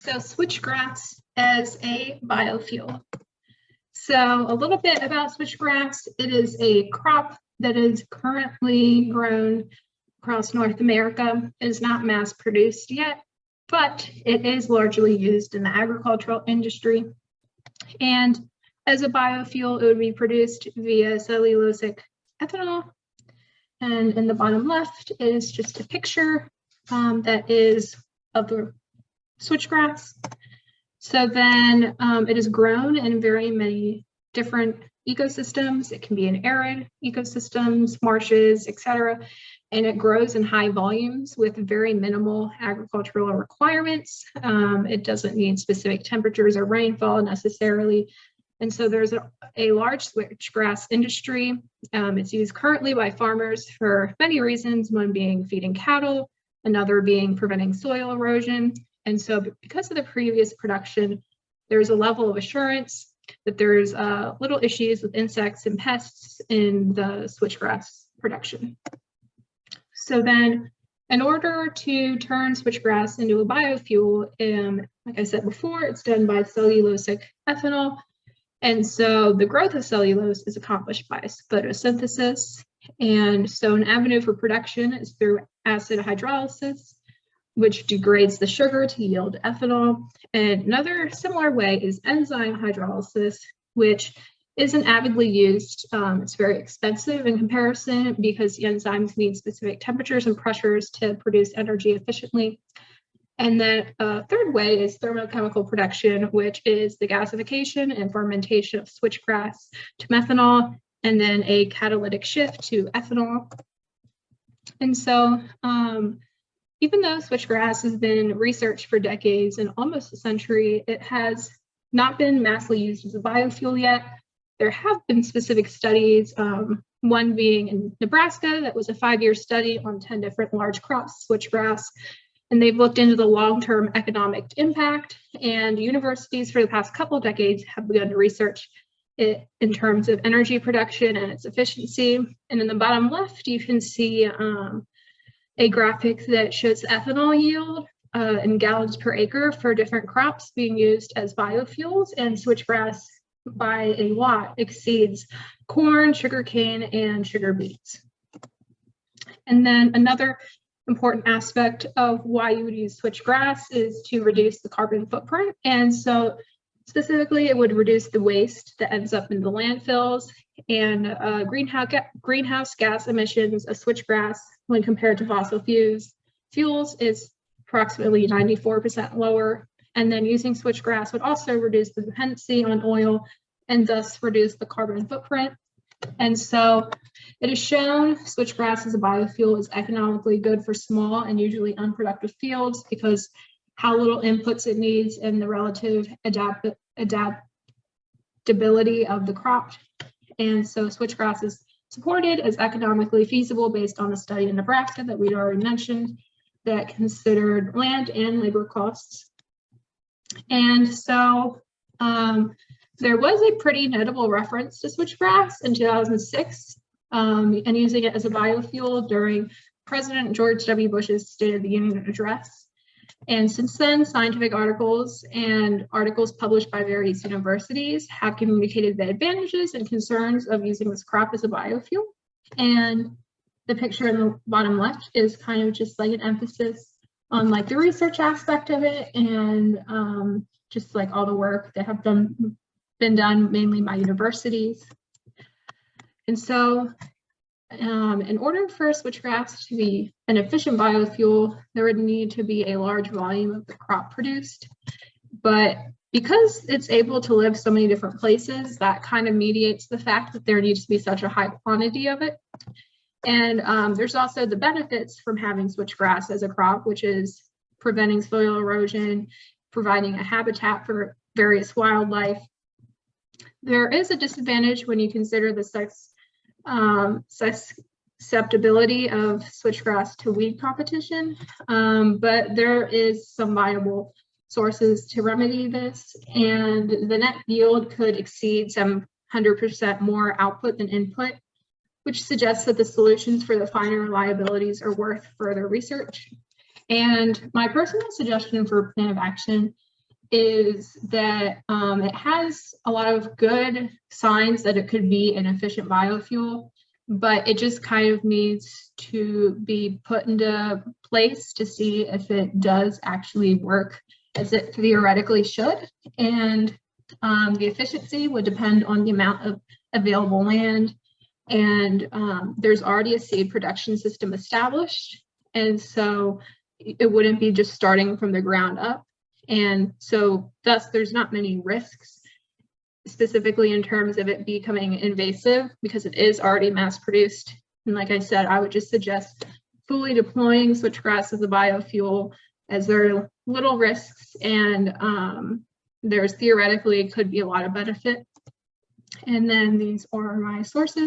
So switchgrass as a biofuel. So a little bit about switchgrass. It is a crop that is currently grown across North America. It is not mass produced yet, but it is largely used in the agricultural industry. And as a biofuel, it would be produced via cellulosic ethanol. And in the bottom left is just a picture that is of the switchgrass. So then it is grown in very many different ecosystems. It can be in arid ecosystems, marshes, etc. And it grows in high volumes with very minimal agricultural requirements. It doesn't need specific temperatures or rainfall necessarily. And so there's a large switchgrass industry. It's used currently by farmers for many reasons, one being feeding cattle, another being preventing soil erosion. And so because of the previous production, there's a level of assurance that there's little issues with insects and pests in the switchgrass production. So then in order to turn switchgrass into a biofuel, like I said before, it's done by cellulosic ethanol. And so the growth of cellulose is accomplished by photosynthesis. And so an avenue for production is through acid hydrolysis, which degrades the sugar to yield ethanol. And another similar way is enzyme hydrolysis, which isn't avidly used. It's very expensive in comparison because the enzymes need specific temperatures and pressures to produce energy efficiently. And then a third way is thermochemical production, which is the gasification and fermentation of switchgrass to methanol, and then a catalytic shift to ethanol. And so even though switchgrass has been researched for decades and almost a century, it has not been massively used as a biofuel yet. There have been specific studies, one being in Nebraska, that was a 5-year study on 10 different large crops, switchgrass. And they've looked into the long-term economic impact, and universities for the past couple of decades have begun to research it in terms of energy production and its efficiency. And in the bottom left, you can see a graphic that shows ethanol yield in gallons per acre for different crops being used as biofuels, and switchgrass by a lot exceeds corn, sugarcane, and sugar beets. And then another important aspect of why you would use switchgrass is to reduce the carbon footprint. And so specifically, it would reduce the waste that ends up in the landfills, and greenhouse gas emissions of switchgrass when compared to fossil fuels is approximately 94% lower. And then using switchgrass would also reduce the dependency on oil and thus reduce the carbon footprint. And so it is shown switchgrass as a biofuel is economically good for small and usually unproductive fields because how little inputs it needs and the relative adaptability of the crop. And so switchgrass is supported as economically feasible based on the study in Nebraska that we'd already mentioned that considered land and labor costs. And so there was a pretty notable reference to switchgrass in 2006 and using it as a biofuel during President George W. Bush's State of the Union address. And since then, scientific articles and articles published by various universities have communicated the advantages and concerns of using this crop as a biofuel. And the picture in the bottom left is kind of just like an emphasis on like the research aspect of it and just like all the work that have been done mainly by universities. And so in order for switchgrass to be an efficient biofuel, there would need to be a large volume of the crop produced. But because it's able to live so many different places, that kind of mediates the fact that there needs to be such a high quantity of it. And there's also the benefits from having switchgrass as a crop, which is preventing soil erosion, providing a habitat for various wildlife. There is a disadvantage when you consider the susceptibility of switchgrass to weed competition, but there is some viable sources to remedy this, and the net yield could exceed 700% more output than input, which suggests that the solutions for the finer liabilities are worth further research. And my personal suggestion for a plan of action is that it has a lot of good signs that it could be an efficient biofuel, but it just kind of needs to be put into place to see if it does actually work as it theoretically should. And the efficiency would depend on the amount of available land. And there's already a seed production system established. And so it wouldn't be just starting from the ground up. And so thus there's not many risks, specifically in terms of it becoming invasive, because it is already mass produced. And like I said, I would just suggest fully deploying switchgrass as a biofuel, as there are little risks, and there's theoretically could be a lot of benefit. And then these are my sources.